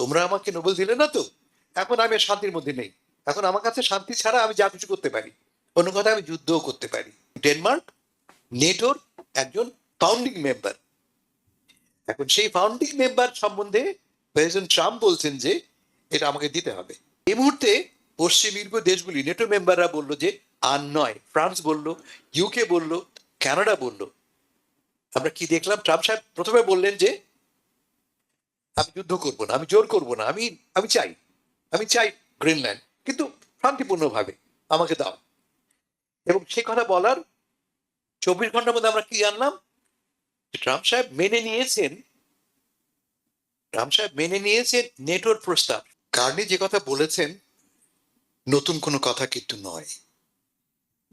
তোমরা আমাকে নোবেল দিলে না তো, এখন আমি আর শান্তির মধ্যে নেই। এখন আমার কাছে শান্তি ছাড়া আমি যা কিছু করতে পারি, অন্য কথা আমি যুদ্ধও করতে পারি। ডেনমার্ক নেটোর একজন ফাউন্ডিং মেম্বার। এখন সেই ফাউন্ডিং মেম্বার সম্বন্ধে প্রেসিডেন্ট ট্রাম্প বলছেন যে এটা আমাকে দিতে হবে। এই মুহূর্তে পশ্চিম ইউরোপীয় দেশগুলি নেটো মেম্বাররা বললো যে আর নয়। ফ্রান্স বলল, ইউকে বলল, কানাডা বলল। আমরা কি দেখলাম? ট্রাম্প সাহেব প্রথমে বললেন যে আমি যুদ্ধ করব না, আমি জোর করব না, আমি আমি চাই আমি চাই গ্রিনল্যান্ড, কিন্তু শান্তিপূর্ণভাবে আমাকে দাও। এবং সে কথা বলার 24 ঘন্টার মধ্যে আমরা কি জানলাম? ট্রাম্প সাহেব মেনে নিয়েছেন নেটোর প্রস্তাব। কার্নি যে কথা বলেছেন নতুন কোনো কথা কিন্তু নয়।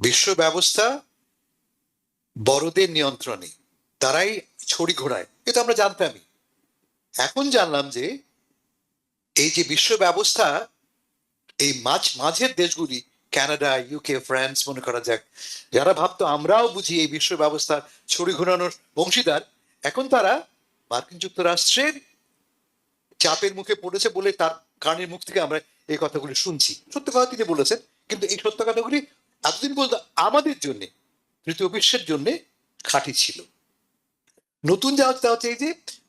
বিশ্ব ব্যবস্থা বড়দের নিয়ন্ত্রণে, তারাই ছড়ি ঘোড়ায়, এটা আমরা জানতামই। এখন জানলাম যে এই যে বিশ্ব ব্যবস্থা, এই মাঝের দেশগুলি, কানাডা, ইউকে, ফ্রান্স মনে করা যাক, যারা ভাবতো আমরাও বুঝি এই বিশ্ব ব্যবস্থার ছড়ি ঘোরানোর অংশীদার, এখন তারা মার্কিন যুক্তরাষ্ট্রের চাপের মুখে পড়েছে বলে তার কানের মুখ থেকে আমরা এই কথাগুলি শুনছি। সত্য কথা তিনি বলেছেন, কিন্তু এই সত্য কথাগুলি এতদিন পর্যন্ত আমাদের জন্য, তৃতীয় বিশ্বের জন্য খাঁটি ছিল। নতুন যা হচ্ছে এই যে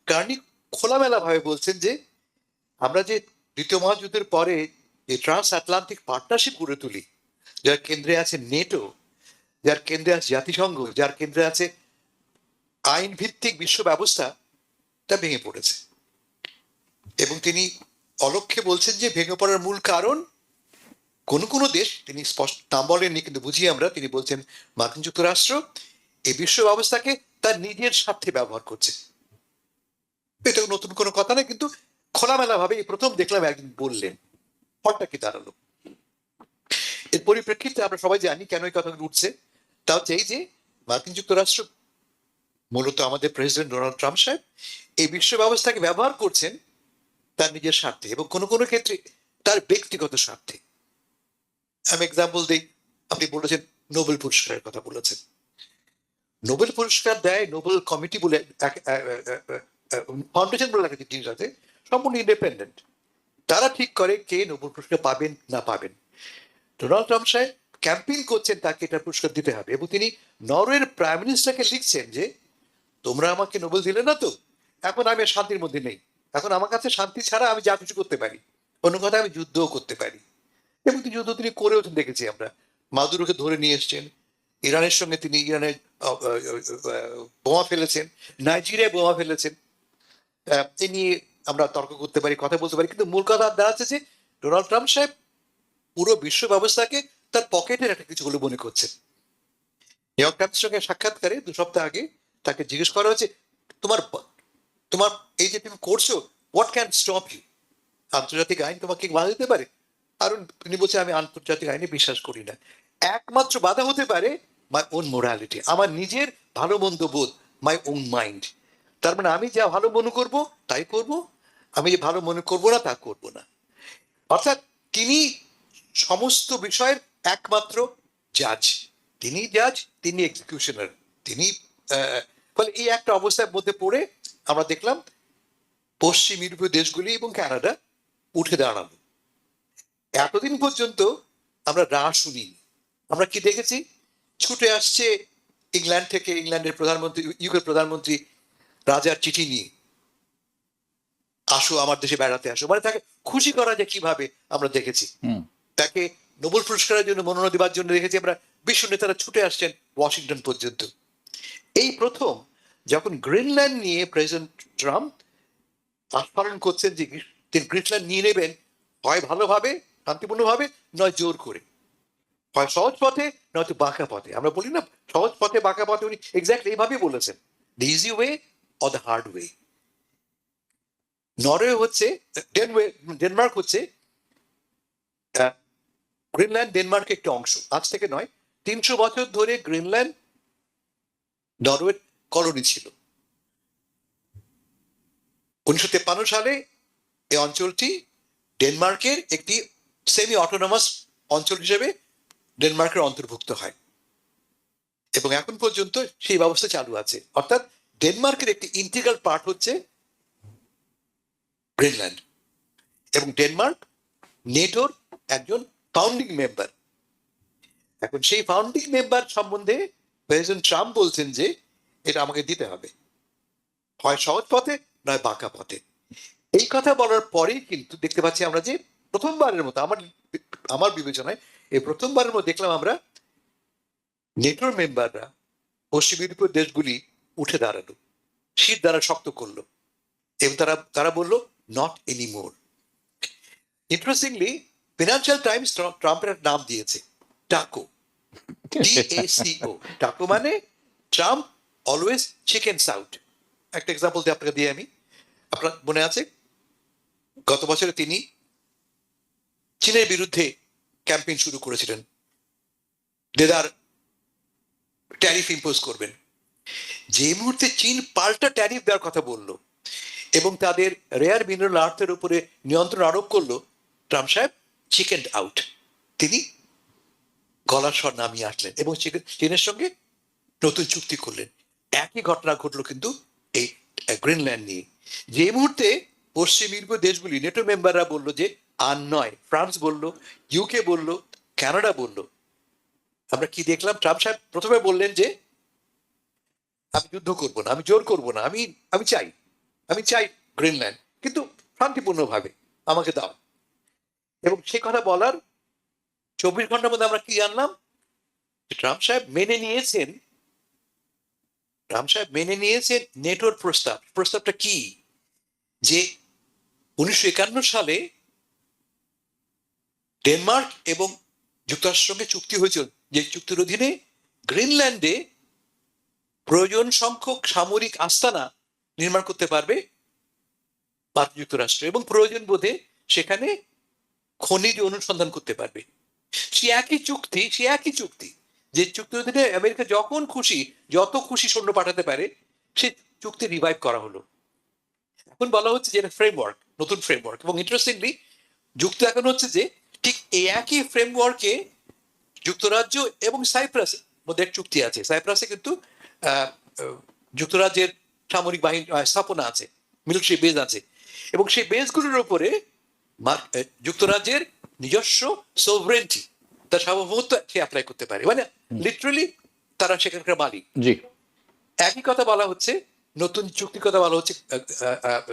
কার্নি খোলামেলা ভাবে বলছেন যে আমরা যে দ্বিতীয় মহাযুদ্ধের পরে যে ট্রান্স আটলান্টিক পার্টনারশিপ গড়ে তুলি, যার কেন্দ্রে আছে নেটো, যার কেন্দ্রে আছে জাতিসংঘ, যার কেন্দ্রে আছে আইন ভিত্তিক বিশ্ব ব্যবস্থা, তা ভেঙে পড়েছে। এবং তিনি অলক্ষ্যে বলছেন যে ভেঙে পড়ার মূল কারণ কোন কোন দেশ, তিনি স্পষ্ট নাম বলেননি কিন্তু বুঝি আমরা, তিনি বলছেন মার্কিন যুক্তরাষ্ট্র এই বিশ্ব ব্যবস্থাকে তার নিজের স্বার্থে ব্যবহার করছে। এটা নতুন কোনো কথা না, কিন্তু খোলামেলা ভাবে এই প্রথম দেখলাম একদিন বললেন। ফলটা কি দাঁড়ালো? এর পরিপ্রেক্ষিতে আমরা সবাই জানি কেন এই কথাগুলো উঠছে। তা হচ্ছে এই যে মার্কিন যুক্তরাষ্ট্র, মূলত আমাদের প্রেসিডেন্ট ডোনাল্ড ট্রাম্প সাহেব এই বিশ্ব ব্যবস্থাকে ব্যবহার করছেন তার নিজের স্বার্থে এবং কোনো কোনো ক্ষেত্রে তার ব্যক্তিগত স্বার্থে। আমি এক্সাম্পল দিই, আপনি বলেছেন নোবেল পুরস্কারের কথা বলেছেন। নোবেল পুরস্কার দেয় নোবেল কমিটি বলে ফাউন্ডেশন বলে একটা জিনিস আছে, সম্পূর্ণ ইন্ডিপেন্ডেন্ট। তারা ঠিক করে কে নোবেল পুরস্কার পাবেন না পাবেন। ডোনাল্ড ট্রাম্প সাহেব ক্যাম্পেইন করছেন তাকে এটা পুরস্কার দিতে হবে, এবং তিনি নরওয়ের প্রাইম মিনিস্টারকে লিখছেন যে তোমরা আমাকে নোবেল দিলে না তো, এখন আমি আর শান্তির মধ্যে নেই। এখন আমার কাছে শান্তি ছাড়া আমি যা কিছু করতে পারি, অন্য কথা আমি যুদ্ধও করতে পারি। এবং যুদ্ধ তিনি করেও দেখেছি আমরা। মাদুরোকে ধরে নিয়ে এসছেন, ইরানের সঙ্গে তিনি ইরানের বোমা ফেলেছেন, নাইজেরিয়ায় বোমা ফেলেছেন। এ নিয়ে আমরা তর্ক করতে পারি, কথা বলতে পারি, কিন্তু মূল কথা দাঁড়াচ্ছে যে ডোনাল্ড ট্রাম্প সাহেব পুরো বিশ্ব ব্যবস্থাকে তার পকেটের একটা কিছু বলে মনে করছেন। নিউ ইয়র্ক টাইমসের সঙ্গে সাক্ষাৎকারে 2 সপ্তাহ আগে তাকে জিজ্ঞেস করা হয়েছে তোমার তোমার এই যে তুমি করছো, হোয়াট ক্যান স্টপ ইউ? আন্তর্জাতিক আইন তোমাকে বাধা দিতে পারে? আর তিনি বলছে আমি আন্তর্জাতিক আইনে বিশ্বাস করি না, একমাত্র বাধা হতে পারে মাই ওন মোরালিটি, আমার নিজের ভালো মন্দ বোধ, মাই ওন মাইন্ড। তার মানে আমি যা ভালো মনে করব তাই করব, আমি যে ভালো মনে করব না তা করব না। অর্থাৎ তিনি সমস্ত বিষয়ের একমাত্র জাজ, তিনি জাজ, তিনি এক্সিকিউশনার, তিনি ফলে এই একটা অবস্থার মধ্যে পড়ে আমরা দেখলাম পশ্চিম ইউরোপীয় দেশগুলি এবং কানাডা উঠে দাঁড়ালো। এতদিন পর্যন্ত আমরা শুনিনি। আমরা কি দেখেছি? ছুটে আসছে ইংল্যান্ড থেকে, ইংল্যান্ডের প্রধানমন্ত্রী, ইউকের প্রধানমন্ত্রী রাজার চিঠি নিয়ে, আসো আমার দেশে বেড়াতে আসো, মানে তাকে খুশি করা যায় কিভাবে আমরা দেখেছি। তাকে নোবেল পুরস্কারের জন্য মনোনয়ন দেওয়ার জন্য দেখেছি আমরা বিশ্ব নেতারা ছুটে আসছেন ওয়াশিংটন পর্যন্ত। এই প্রথম যখন গ্রিনল্যান্ড নিয়ে প্রেসিডেন্ট ট্রাম্প আস্ফালন করছেন যে তিনি গ্রিনল্যান্ড নিয়ে নেবেন হয় ভালোভাবে, শান্তিপূর্ণভাবে, নয় জোর করে, হয় সহজ পথে নয়তো বাঁকা পথে। আমরা বলি না সহজ পথে বাঁকা পথে, উনি এক্স্যাক্টলি এইভাবেই বলেছেন, the easy way or the hard way. Norway হচ্ছে, ডেনমার্ক হচ্ছে গ্রিনল্যান্ড ডেনমার্কের একটি অংশ। আজ থেকে নয়, 300 বছর ধরে গ্রিনল্যান্ড নরওয়ের কলোনি ছিল। 1953 সালে এই অঞ্চলটি ডেনমার্কের একটি সেমি অটোনমাস অঞ্চল হিসেবে ডেনমার্কের অন্তর্ভুক্ত হয়, এবং এখন পর্যন্ত সেই ব্যবস্থা চালু আছে। অর্থাৎ ডেনমার্কের একটি ইন্টিগ্রাল পার্ট হচ্ছে গ্রিনল্যান্ড। এবং ডেনমার্ক নেটোর একজন ফাউন্ডিং মেম্বার। এখন সেই ফাউন্ডিং মেম্বার সম্বন্ধে প্রেসিডেন্ট ট্রাম্প বলছেন যে এটা আমাকে দিতে হবে, হয় সহজ পথে নয় বাঁকা পথে। এই কথা বলার পরেই কিন্তু দেখতে পাচ্ছি আমরা যে প্রথমবারের মতো আমার বিবেচনায় এই প্রথমবারের মতো দেখলাম আমরা নেটোর মেম্বাররা পশ্চিম ইউরোপীয় দেশগুলি উঠে দাঁড়ালো, শীত দ্বারা শক্ত করলো এবং তারা বললো not anymore. Interestingly financial Times ট্রাম্পের নাম দিয়েছে টাকো, DACO। টাকো মানে ট্রাম্প অলওয়েজ চিকেনস আউট। একটা এক্সাম্পল আপনাকে দিয়ে আমি, আপনার মনে আছে গত বছরে তিনি চীনের বিরুদ্ধে ক্যাম্পেইন শুরু করেছিলেন, দেদার ট্যারিফ ইম্পোজ করবেন। যে মুহূর্তে চীন পাল্টা ট্যারিফ দেওয়ার কথা বলল এবং তাদের রেয়ার মিনারেল আর্থের উপরে নিয়ন্ত্রণ আরোপ করলো, ট্রাম্প সাহেব চিকেন আউট। তিনি গলার স্বর নামিয়ে আসলেন এবং চীনের সঙ্গে নতুন চুক্তি করলেন। একই ঘটনা ঘটলো কিন্তু এই গ্রিনল্যান্ড নিয়ে। যে মুহূর্তে পশ্চিম ইউরোপীয় দেশগুলি নেটো মেম্বাররা বললো যে আর নয়, ফ্রান্স বলল, ইউকে বলল, কানাডা বলল, আমরা কি দেখলাম? ট্রাম্প সাহেব প্রথমে বললেন যে আমি যুদ্ধ করব না, আমি জোর করব না, আমি চাই গ্রিনল্যান্ড, কিন্তু শান্তিপূর্ণভাবে আমাকে দাও। এবং সে কথা বলার 24 ঘন্টার মধ্যে আমরা কি জানলাম? ট্রাম্প সাহেব মেনে নিয়েছেন নেটোর প্রস্তাবটা কি? যে 1951 সালে ডেনমার্ক এবং যুক্তরাষ্ট্রের সঙ্গে চুক্তি হয়েছিল, যে চুক্তির অধীনে গ্রিনল্যান্ডে প্রয়োজন সংখ্যক সামরিক আস্তানা নির্মাণ করতে পারবে মার্কিন যুক্তরাষ্ট্র এবং প্রয়োজন বোধে সেখানে খনিজ অনুসন্ধান করতে পারবে। সে একই চুক্তি যে চুক্তির অধীনে আমেরিকা যখন খুশি যত খুশি সৈন্য পাঠাতে পারে, সে চুক্তি রিভাইভ করা হলো। এখন বলা হচ্ছে যে ফ্রেমওয়ার্ক, নতুন ফ্রেমওয়ার্ক। এবং ইন্টারেস্টিংলি যুক্তি এখন হচ্ছে যে ঠিক এই একই ফ্রেমওয়ার্কে যুক্তরাজ্য এবং সাইপ্রাসের মধ্যে এক চুক্তি আছে। সাইপ্রাসে কিন্তু যুক্তরাজ্যের সামরিক বাহিনী স্থাপনা আছে, মিলিটারি বেজ আছে, এবং সেই বেজগুলোর উপরে যুক্তরাজ্যের নিজস্ব সোভরেন্টি, তার সার্বভৌমত্ব সে অ্যাপ্লাই করতে পারে, মানে লিটারালি তারা সেখানকার মালিক। জি, একই কথা বলা হচ্ছে, নতুন চুক্তির কথা বলা হচ্ছে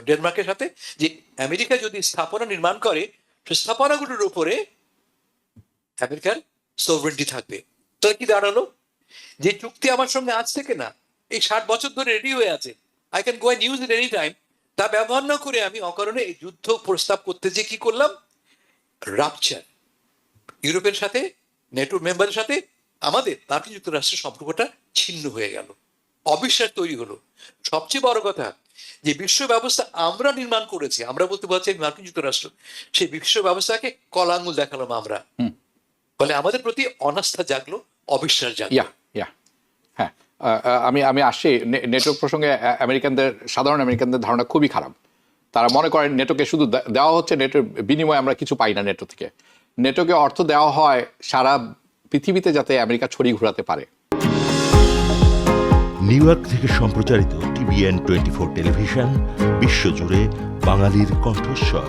ডেনমার্কের সাথে, যে আমেরিকা যদি স্থাপনা নির্মাণ করে, সেই স্থাপনাগুলোর উপরে আমেরিকার সোভরেন্টি থাকবে। তো কি দাঁড়ালো? যে চুক্তি আমার সঙ্গে আজ থেকে না, এই 60 বছর ধরে রেডি হয়ে আছে, I can go and use it any time, তা ব্যবহার না করে আমি অকারণে এই যুদ্ধ প্রস্তাব করতে যে কি করলাম, রাপচার। ইউরোপের সাথে, নেটো মেম্বারের সাথে আমাদের মার্কিন যুক্তরাষ্ট্রের সম্পর্কটা ছিন্ন হয়ে গেল, অবিশ্বাস তৈরি হলো। সবচেয়ে বড় কথা, যে বিশ্ব ব্যবস্থা আমরা নির্মাণ করেছি, আমরা বলতে পারছি মার্কিন যুক্তরাষ্ট্র, সেই বিশ্ব ব্যবস্থাকে কলা আঙুল দেখালাম আমরা, ফলে আমাদের প্রতি অনাস্থা জাগলো, অবিশ্বাস জাগলো। হ্যাঁ, আমি আসছি নেটো প্রসঙ্গে। সাধারণ আমেরিকানদের ধারণা খুবই খারাপ। তারা মনে করেন নেটোকে শুধু দেওয়া হচ্ছে, নেটোর বিনিময়ে আমরা কিছু পাই না নেটো থেকে। নেটোকে অর্থ দেওয়া হয় সারা পৃথিবীতে যাতে আমেরিকা ছড়ি ঘোরাতে পারে। নিউ ইয়র্ক থেকে সম্প্রচারিত TVN 24 টেলিভিশন বিশ্বজুড়ে বাঙালির কণ্ঠস্বর।